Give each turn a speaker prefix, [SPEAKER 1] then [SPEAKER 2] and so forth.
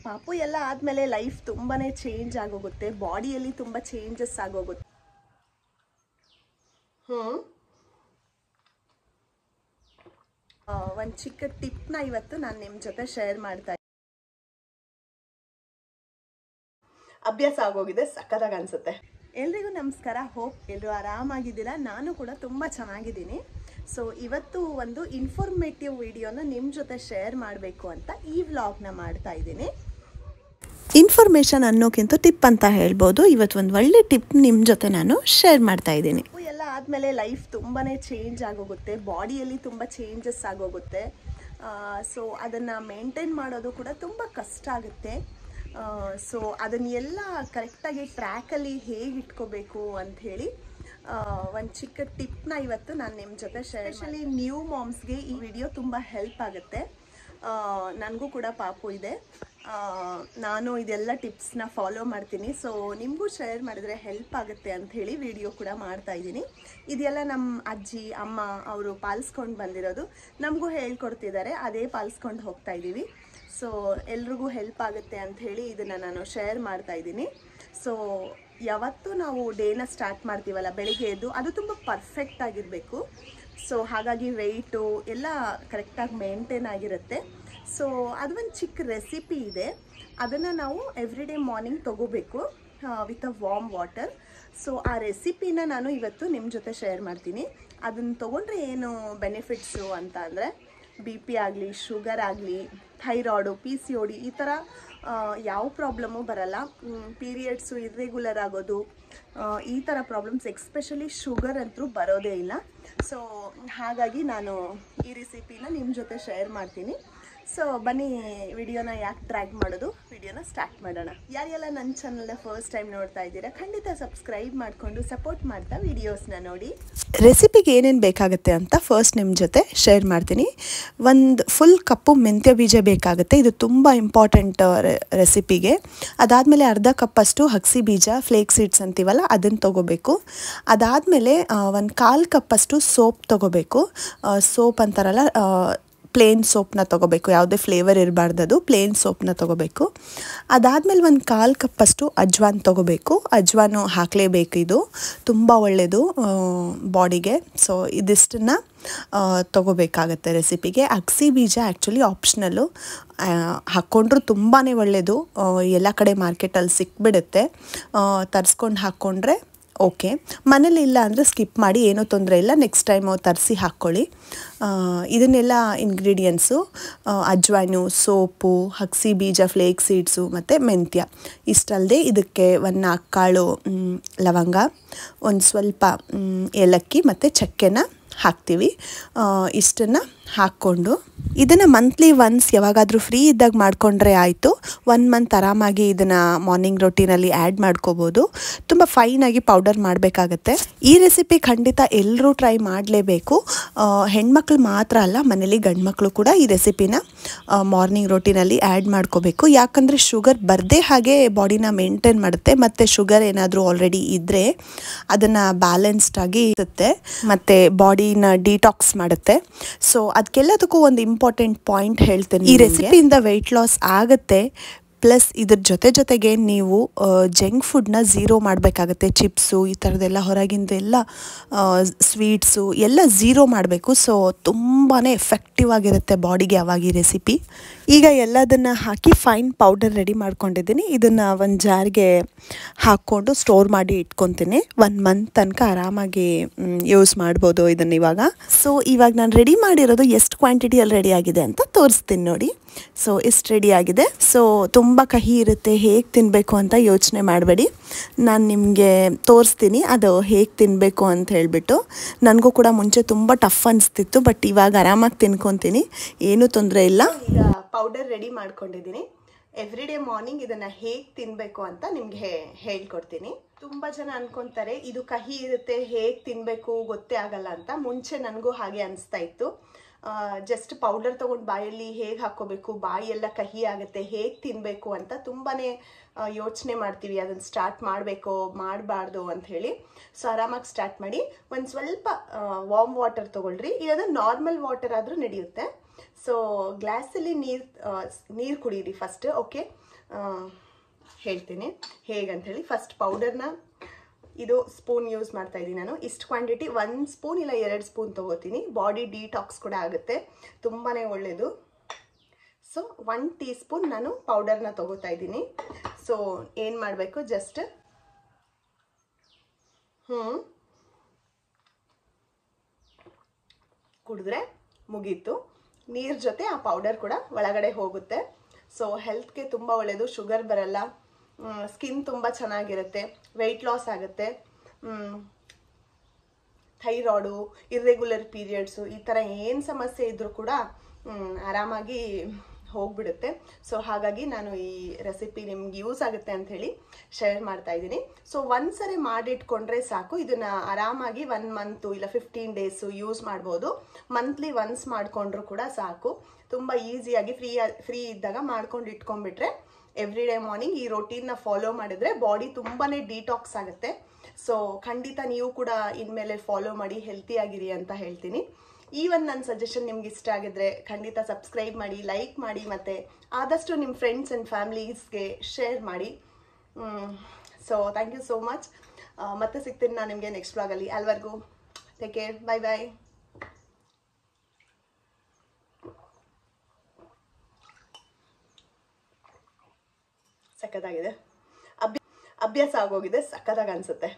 [SPEAKER 1] ಪಾಪು ಎಲ್ಲ ಆದಮೇಲೆ ಲೈಫ್ ತುಂಬಾ ಚೇಂಜ್ ಆಗೋಗುತ್ತೆ, ಬಾಡಿಯಲ್ಲಿ ತುಂಬ ಚೇಂಜಸ್ ಆಗೋಗುತ್ತೆ. ಒಂದು ಚಿಕ್ಕ ಟಿಪ್ನ ಇವತ್ತು ನಾನು ನಿಮ್ಮ ಜೊತೆ ಶೇರ್ ಮಾಡ್ತಾ ಇದ್ದೀನಿ. ಅಭ್ಯಾಸ ಆಗೋಗಿದೆ, ಸಕ್ಕತ್ತಾಗಿ ಅನಿಸುತ್ತೆ. ಎಲ್ರಿಗೂ ನಮಸ್ಕಾರ. ಹೋಪ್ ಎಲ್ಲರೂ ಆರಾಮಾಗಿದ್ದೀರಾ. ನಾನು ಕೂಡ ತುಂಬ ಚೆನ್ನಾಗಿದ್ದೀನಿ. ಸೊ ಇವತ್ತು ಒಂದು ಇನ್ಫಾರ್ಮೇಟಿವ್ ವಿಡಿಯೋನ ನಿಮ್ಮ ಜೊತೆ ಶೇರ್ ಮಾಡಬೇಕು ಅಂತ ಈ ವ್ಲಾಗ್ನ ಮಾಡ್ತಾ ಇದ್ದೀನಿ.
[SPEAKER 2] ಇನ್ಫಾರ್ಮೇಷನ್ ಅನ್ನೋಕ್ಕಿಂತ ಟಿಪ್ ಅಂತ ಹೇಳ್ಬೋದು. ಇವತ್ತು ಒಂದು ಒಳ್ಳೆ ಟಿಪ್ ನಿಮ್ಮ ಜೊತೆ ನಾನು ಶೇರ್ ಮಾಡ್ತಾ ಇದ್ದೀನಿ.
[SPEAKER 1] ಎಲ್ಲ ಆದಮೇಲೆ ಲೈಫ್ ತುಂಬಾ ಚೇಂಜ್ ಆಗೋಗುತ್ತೆ, ಬಾಡಿಯಲ್ಲಿ ತುಂಬ ಚೇಂಜಸ್ ಆಗೋಗುತ್ತೆ. ಸೊ ಅದನ್ನು ಮೇಂಟೈನ್ ಮಾಡೋದು ಕೂಡ ತುಂಬ ಕಷ್ಟ ಆಗುತ್ತೆ. ಸೊ ಅದನ್ನೆಲ್ಲ ಕರೆಕ್ಟಾಗಿ ಟ್ರ್ಯಾಕಲ್ಲಿ ಹೇಗೆ ಇಟ್ಕೋಬೇಕು ಅಂಥೇಳಿ ಒಂದು ಚಿಕ್ಕ ಟಿಪ್ನ ಇವತ್ತು ನಾನು ನಿಮ್ಮ ಜೊತೆ ಸ್ಪೆಷಲಿ ನ್ಯೂ ಮಾಮ್ಸ್ಗೆ ಈ ವಿಡಿಯೋ ತುಂಬ ಹೆಲ್ಪ್ ಆಗುತ್ತೆ. ನನಗೂ ಕೂಡ ಪಾಪು ಇದೆ, ನಾನು ಇದೆಲ್ಲ ಟಿಪ್ಸ್ನ ಫಾಲೋ ಮಾಡ್ತೀನಿ. ಸೊ ನಿಮಗೂ ಶೇರ್ ಮಾಡಿದರೆ ಹೆಲ್ಪ್ ಆಗುತ್ತೆ ಅಂಥೇಳಿ ವಿಡಿಯೋ ಕೂಡ ಮಾಡ್ತಾ ಇದ್ದೀನಿ. ಇದೆಲ್ಲ ನಮ್ಮ ಅಜ್ಜಿ ಅಮ್ಮ ಅವರು ಪಾಲಿಸ್ಕೊಂಡು ಬಂದಿರೋದು, ನಮಗೂ ಹೇಳ್ಕೊಡ್ತಿದ್ದಾರೆ, ಅದೇ ಪಾಲಿಸ್ಕೊಂಡು ಹೋಗ್ತಾ ಇದ್ದೀವಿ. ಸೊ ಎಲ್ರಿಗೂ ಹೆಲ್ಪ್ ಆಗುತ್ತೆ ಅಂಥೇಳಿ ಇದನ್ನು ನಾನು ಶೇರ್ ಮಾಡ್ತಾ ಇದ್ದೀನಿ. ಸೊ ಯಾವತ್ತೂ ನಾವು ಡೇನ ಸ್ಟಾರ್ಟ್ ಮಾಡ್ತೀವಲ್ಲ ಬೆಳಿಗ್ಗೆ ಎದ್ದು, ಅದು ತುಂಬ ಪರ್ಫೆಕ್ಟ್ ಆಗಿರಬೇಕು. ಸೊ ಹಾಗಾಗಿ ವೆಯ್ಟು ಎಲ್ಲ ಕರೆಕ್ಟಾಗಿ ಮೇಂಟೈನ್ ಆಗಿರುತ್ತೆ. ಸೊ ಅದು ಒಂದು ಚಿಕ್ಕ ರೆಸಿಪಿ ಇದೆ, ಅದನ್ನು ನಾವು ಎವ್ರಿ ಡೇ ಮಾರ್ನಿಂಗ್ ತೊಗೋಬೇಕು with a warm water. So ಆ ರೆಸಿಪಿನ ನಾನು ಇವತ್ತು ನಿಮ್ಮ ಜೊತೆ ಶೇರ್ ಮಾಡ್ತೀನಿ. ಅದನ್ನು ತೊಗೊಂಡ್ರೆ ಏನು ಬೆನಿಫಿಟ್ಸು ಅಂತ ಅಂದರೆ BP ಆಗಲಿ, ಶುಗರ್ ಆಗಲಿ, ಥೈರಾಯ್ಡು, PCOD ಈ ಥರ ಯಾವ ಪ್ರಾಬ್ಲಮ್ಮು ಬರಲ್ಲ. ಪೀರಿಯಡ್ಸು ಇರ್ರೆಗ್ಯುಲರ್ ಆಗೋದು, ಈ ಥರ ಪ್ರಾಬ್ಲಮ್ಸ್ ಎಕ್ಸ್ಪೆಷಲಿ ಶುಗರ್ ಅಂತೂ ಬರೋದೇ ಇಲ್ಲ. ಸೊ ಹಾಗಾಗಿ ನಾನು ಈ ರೆಸಿಪಿನ ನಿಮ್ಮ ಜೊತೆ ಶೇರ್ ಮಾಡ್ತೀನಿ. ಸೊ ಬನ್ನಿ ವಿಡಿಯೋನ ಯಾಕೆ ಟ್ರ್ಯಾಕ್ ಮಾಡೋದು, ವಿಡಿಯೋನ ಸ್ಟಾರ್ಟ್ ಮಾಡೋಣ. ಯಾರೆಲ್ಲ ನನ್ನ ಚಾನಲ್ನ ಫಸ್ಟ್ ಟೈಮ್ ನೋಡ್ತಾ ಇದ್ದೀರಾ ಖಂಡಿತ ಸಬ್ಸ್ಕ್ರೈಬ್ ಮಾಡಿಕೊಂಡು ಸಪೋರ್ಟ್ ಮಾಡ್ತಾ ವಿಡಿಯೋಸ್ನ ನೋಡಿ.
[SPEAKER 2] ರೆಸಿಪಿಗೆ ಏನೇನು ಬೇಕಾಗುತ್ತೆ ಅಂತ ಫಸ್ಟ್ ನಿಮ್ಮ ಜೊತೆ ಶೇರ್ ಮಾಡ್ತೀನಿ. ಒಂದು ಫುಲ್ ಕಪ್ಪು ಮೆಂತ್ಯ ಬೀಜ ಬೇಕಾಗುತ್ತೆ, ಇದು ತುಂಬ ಇಂಪಾರ್ಟೆಂಟ್ ರೆಸಿಪಿಗೆ. ಅದಾದಮೇಲೆ ಅರ್ಧ ಕಪ್ಪಷ್ಟು ಹಕ್ಸಿ ಬೀಜ, ಫ್ಲೇಕ್ ಸೀಡ್ಸ್ ಅಂತೀವಲ್ಲ ಅದನ್ನು ತೊಗೋಬೇಕು. ಅದಾದಮೇಲೆ ಒಂದು 1/4 ಕಪ್ಪಷ್ಟು ಸೋಪ್ ತೊಗೋಬೇಕು. ಸೋಪ್ ಅಂತಾರಲ್ಲ, ಪ್ಲೇನ್ ಸೋಪ್ನ ತೊಗೋಬೇಕು, ಯಾವುದೇ ಫ್ಲೇವರ್ ಇರಬಾರ್ದದು, ಪ್ಲೇನ್ ಸೋಪ್ನ ತೊಗೋಬೇಕು. ಅದಾದಮೇಲೆ ಒಂದು 1/4 ಕಪ್ಪಷ್ಟು ಅಜ್ವಾನ್ ತೊಗೋಬೇಕು. ಅಜ್ವಾನು ಹಾಕಲೇಬೇಕು, ಇದು ತುಂಬ ಒಳ್ಳೆಯದು ಬಾಡಿಗೆ. ಸೊ ಇದಿಷ್ಟನ್ನು ತೊಗೋಬೇಕಾಗತ್ತೆ ರೆಸಿಪಿಗೆ. ಅಗಸಿ ಬೀಜ ಆ್ಯಕ್ಚುಲಿ ಆಪ್ಷನಲ್ಲು, ಹಾಕ್ಕೊಂಡ್ರೂ ತುಂಬಾ ಒಳ್ಳೆಯದು. ಎಲ್ಲ ಕಡೆ ಮಾರ್ಕೆಟಲ್ಲಿ ಸಿಕ್ಬಿಡುತ್ತೆ, ತರಿಸ್ಕೊಂಡು ಹಾಕ್ಕೊಂಡ್ರೆ ಓಕೆ. ಮನೇಲಿ ಇಲ್ಲ ಅಂದರೆ ಸ್ಕಿಪ್ ಮಾಡಿ, ಏನೂ ತೊಂದರೆ ಇಲ್ಲ, ನೆಕ್ಸ್ಟ್ ಟೈಮು ತರಿಸಿ ಹಾಕ್ಕೊಳ್ಳಿ. ಇದನ್ನೆಲ್ಲ ಇಂಗ್ರೀಡಿಯೆಂಟ್ಸು ಅಜ್ವಾನು, ಸೋಪು, ಹಕ್ಸಿ ಬೀಜ, ಫ್ಲೇಕ್ ಸೀಡ್ಸು ಮತ್ತು ಮೆಂತ್ಯ ಇಷ್ಟಲ್ಲದೆ ಇದಕ್ಕೆ ಒಂದು 4 ಕಾಳು ಲವಂಗ, ಒಂದು ಸ್ವಲ್ಪ ಏಲಕ್ಕಿ ಮತ್ತು ಚಕ್ಕೆನ ಹಾಕ್ತೀವಿ. ಇಷ್ಟನ್ನು ಹಾಕ್ಕೊಂಡು ಇದನ್ನು ಮಂತ್ಲಿ ಒನ್ಸ್ ಯಾವಾಗಾದರೂ ಫ್ರೀ ಇದ್ದಾಗ ಮಾಡಿಕೊಂಡ್ರೆ ಆಯಿತು. 1 ಮಂತ್ ಆರಾಮಾಗಿ ಇದನ್ನು ಮಾರ್ನಿಂಗ್ ರೊಟೀನಲ್ಲಿ ಆ್ಯಡ್ ಮಾಡ್ಕೋಬೋದು. ತುಂಬ ಫೈನಾಗಿ ಪೌಡರ್ ಮಾಡಬೇಕಾಗತ್ತೆ. ಈ ರೆಸಿಪಿ ಖಂಡಿತ ಎಲ್ಲರೂ ಟ್ರೈ ಮಾಡಲೇಬೇಕು. ಹೆಣ್ಮಕ್ಳು ಮಾತ್ರ ಅಲ್ಲ, ಮನೇಲಿ ಗಂಡು ಮಕ್ಕಳು ಕೂಡ ಈ ರೆಸಿಪಿನ ಮಾರ್ನಿಂಗ್ ರೊಟೀನಲ್ಲಿ ಆ್ಯಡ್ ಮಾಡ್ಕೋಬೇಕು. ಯಾಕಂದರೆ ಶುಗರ್ ಬರದೇ ಹಾಗೆ ಬಾಡಿನ ಮೇಂಟೈನ್ ಮಾಡುತ್ತೆ, ಮತ್ತು ಶುಗರ್ ಏನಾದರೂ ಆಲ್ರೆಡಿ ಇದ್ದರೆ ಅದನ್ನು ಬ್ಯಾಲೆನ್ಸ್ಡಾಗಿ ಇರುತ್ತೆ ಮತ್ತು ಬಾಡಿನ ಡಿಟಾಕ್ಸ್ ಮಾಡುತ್ತೆ. ಸೊ ಅದಕ್ಕೆಲ್ಲದಕ್ಕೂ ಒಂದು ಇಂಪಾರ್ಟೆಂಟ್ ಪಾಯಿಂಟ್ ಹೇಳ್ತೀನಿ. ಈ ರೆಸಿಪಿಯಿಂದ ವೆಯ್ಟ್ ಲಾಸ್ ಆಗುತ್ತೆ, ಪ್ಲಸ್ ಇದ್ರ ಜೊತೆಗೆ ನೀವು ಜಂಕ್ ಫುಡ್ನ ಝೀರೋ ಮಾಡಬೇಕಾಗತ್ತೆ. ಚಿಪ್ಸು ಈ ಥರದ್ದೆಲ್ಲ, ಹೊರಗಿಂದ ಎಲ್ಲ ಸ್ವೀಟ್ಸು ಎಲ್ಲ ಝೀರೋ ಮಾಡಬೇಕು. ಸೊ ತುಂಬಾ ಎಫೆಕ್ಟಿವ್ ಆಗಿರುತ್ತೆ ಬಾಡಿಗೆ ಅವಾಗ ಈ ರೆಸಿಪಿ. ಈಗ ಎಲ್ಲದನ್ನು ಹಾಕಿ ಫೈನ್ ಪೌಡರ್ ರೆಡಿ ಮಾಡ್ಕೊಂಡಿದ್ದೀನಿ. ಇದನ್ನು ಒಂದು ಜಾರ್ಗೆ ಹಾಕ್ಕೊಂಡು ಸ್ಟೋರ್ ಮಾಡಿ ಇಟ್ಕೊತೀನಿ. 1 ಮಂತ್ ತನಕ ಆರಾಮಾಗಿ ಯೂಸ್ ಮಾಡ್ಬೋದು ಇದನ್ನು ಇವಾಗ. ಸೊ ಇವಾಗ ನಾನು ರೆಡಿ ಮಾಡಿರೋದು ಎಷ್ಟು ಕ್ವಾಂಟಿಟಿಯಲ್ಲಿ ರೆಡಿ ಆಗಿದೆ ಅಂತ ತೋರಿಸ್ತೀನಿ ನೋಡಿ. ಸೊ ಇಷ್ಟು ರೆಡಿ ಆಗಿದೆ. ಸೊ ತುಂಬ ಕಹಿ ಇರುತ್ತೆ, ಹೇಗೆ ತಿನ್ನಬೇಕು ಅಂತ ಯೋಚನೆ ಮಾಡಬೇಡಿ, ನಾನು ನಿಮಗೆ ತೋರಿಸ್ತೀನಿ ಅದು ಹೇಗೆ ತಿನ್ನಬೇಕು ಅಂತ ಹೇಳಿಬಿಟ್ಟು. ನನಗೂ ಕೂಡ ಮುಂಚೆ ತುಂಬ ಟಫ್ ಅನಿಸ್ತಿತ್ತು, ಬಟ್ ಇವಾಗ ಆರಾಮಾಗಿ ತಿನ್ಕೊತೀನಿ, ಏನೂ ತೊಂದರೆ ಇಲ್ಲ.
[SPEAKER 1] ಈಗ ಪೌಡರ್ ರೆಡಿ ಮಾಡ್ಕೊಂಡಿದ್ದೀನಿ. ಎವ್ರಿ ಡೇ ಮಾರ್ನಿಂಗ್ ಇದನ್ನು ಹೇಗೆ ತಿನ್ನಬೇಕು ಅಂತ ನಿಮಗೆ ಹೇಳ್ಕೊಡ್ತೀನಿ. ತುಂಬ ಜನ ಅನ್ಕೊತಾರೆ ಇದು ಕಹಿ ಇರುತ್ತೆ, ಹೇಗೆ ತಿನ್ನಬೇಕು ಗೊತ್ತೇ ಆಗಲ್ಲ ಅಂತ. ಮುಂಚೆ ನನಗೂ ಹಾಗೆ ಅನಿಸ್ತಾ ಇತ್ತು. ಜಸ್ಟ್ ಪೌಡರ್ ತೊಗೊಂಡು ಬಾಯಲ್ಲಿ ಹೇಗೆ ಹಾಕ್ಕೋಬೇಕು, ಬಾಯಿ ಎಲ್ಲ ಕಹಿ ಆಗುತ್ತೆ, ಹೇಗೆ ತಿನ್ನಬೇಕು ಅಂತ ತುಂಬಾ ಯೋಚನೆ ಮಾಡ್ತೀವಿ. ಅದನ್ನು ಸ್ಟಾರ್ಟ್ ಮಾಡಬೇಕೋ ಮಾಡಬಾರ್ದು ಅಂಥೇಳಿ. ಸೊ ಆರಾಮಾಗಿ ಸ್ಟಾರ್ಟ್ ಮಾಡಿ. ಒಂದು ಸ್ವಲ್ಪ ವಾರ್ಮ್ ವಾಟರ್ ತೊಗೊಳ್ರಿ, ಇಲ್ಲಾಂದ್ರೆ ನಾರ್ಮಲ್ ವಾಟರ್ ಆದರೂ ನಡೆಯುತ್ತೆ. ಸೊ ಗ್ಲಾಸಲ್ಲಿ ನೀರು ಕುಡೀರಿ ಫಸ್ಟ್. ಓಕೆ, ಹೇಳ್ತೀನಿ ಹೇಗಂಥೇಳಿ. ಫಸ್ಟ್ ಪೌಡರ್ನ ಇದು ಸ್ಪೂನ್ ಯೂಸ್ ಮಾಡ್ತಾ ಇದ್ದೀನಿ ನಾನು. ಇಷ್ಟು ಕ್ವಾಂಟಿಟಿ 1 ಸ್ಪೂನ್ ಇಲ್ಲ 2 ಸ್ಪೂನ್ ತೊಗೋತೀನಿ. ಬಾಡಿ ಡಿಟಾಕ್ಸ್ ಕೂಡ ಆಗುತ್ತೆ, ತುಂಬಾ ಒಳ್ಳೆಯದು. ಸೊ 1 ಟೀ ಸ್ಪೂನ್ ನಾನು ಪೌಡರ್ನ ತೊಗೋತಾ ಇದ್ದೀನಿ. ಸೊ ಏನು ಮಾಡಬೇಕು, ಜಸ್ಟ್ ಕುಡಿದ್ರೆ ಮುಗೀತು. ನೀರು ಜೊತೆ ಆ ಪೌಡರ್ ಕೂಡ ಒಳಗಡೆ ಹೋಗುತ್ತೆ. ಸೊ ಹೆಲ್ತ್ಗೆ ತುಂಬ ಒಳ್ಳೆಯದು, ಶುಗರ್ ಬರಲ್ಲ, ಸ್ಕಿನ್ ತುಂಬ ಚೆನ್ನಾಗಿರುತ್ತೆ, ವೆಯ್ಟ್ ಲಾಸ್ ಆಗುತ್ತೆ, ಥೈರಾಯ್ಡು, ಇರ್ರೆಗ್ಯುಲರ್ ಪೀರಿಯಡ್ಸು, ಈ ಥರ ಏನು ಸಮಸ್ಯೆ ಇದ್ದರೂ ಕೂಡ ಆರಾಮಾಗಿ ಹೋಗ್ಬಿಡುತ್ತೆ. ಸೊ ಹಾಗಾಗಿ ನಾನು ಈ ರೆಸಿಪಿ ನಿಮ್ಗೆ ಯೂಸ್ ಆಗುತ್ತೆ ಅಂಥೇಳಿ ಶೇರ್ ಮಾಡ್ತಾ ಇದ್ದೀನಿ. ಸೊ ಒಂದ್ಸರಿ ಮಾಡಿಟ್ಕೊಂಡ್ರೆ ಸಾಕು. ಇದನ್ನು ಆರಾಮಾಗಿ 1 ಮಂತು ಇಲ್ಲ 15 ಡೇಸು ಯೂಸ್ ಮಾಡ್ಬೋದು. ಮಂತ್ಲಿ ಒನ್ಸ್ ಮಾಡಿಕೊಂಡ್ರು ಕೂಡ ಸಾಕು. ತುಂಬ ಈಸಿಯಾಗಿ ಫ್ರೀ ಇದ್ದಾಗ ಮಾಡ್ಕೊಂಡು ಇಟ್ಕೊಂಡ್ಬಿಟ್ರೆ ಎವ್ರಿ ಡೇ ಮಾರ್ನಿಂಗ್ ಈ ರೊಟೀನ್ನ ಫಾಲೋ ಮಾಡಿದ್ರೆ ಬಾಡಿ ತುಂಬಾ ಡಿಟಾಕ್ಸ್ ಆಗುತ್ತೆ. ಸೊ ಖಂಡಿತ ನೀವು ಕೂಡ ಇನ್ಮೇಲೆ ಫಾಲೋ ಮಾಡಿ ಹೆಲ್ತಿಯಾಗಿರಿ ಅಂತ ಹೇಳ್ತೀನಿ. ಈ ಒಂದು ನನ್ನ ಸಜೆಷನ್ ನಿಮ್ಗೆ ಇಷ್ಟ ಆಗಿದ್ರೆ ಖಂಡಿತ ಸಬ್ಸ್ಕ್ರೈಬ್ ಮಾಡಿ, ಲೈಕ್ ಮಾಡಿ, ಮತ್ತು ಆದಷ್ಟು ನಿಮ್ಮ ಫ್ರೆಂಡ್ಸ್ ಆ್ಯಂಡ್ ಫ್ಯಾಮಿಲೀಸ್ಗೆ ಶೇರ್ ಮಾಡಿ. So thank you so much. ಮತ್ತೆ ಸಿಗ್ತೀನಿ ನಾನು ನಿಮಗೆ ನೆಕ್ಸ್ಟ್ ವ್ಲಾಗಲ್ಲಿ. ಅಲ್ಲಿವರೆಗೂ ಟೇಕ್ ಕೇರ್, ಬಾಯ್ ಬಾಯ್. ಸಖತ್ತಾಗಿದೆ, ಅಭ್ಯಾಸ ಆಗೋಗಿದೆ, ಸಖತ್ತಾಗಿ ಅನಿಸುತ್ತೆ.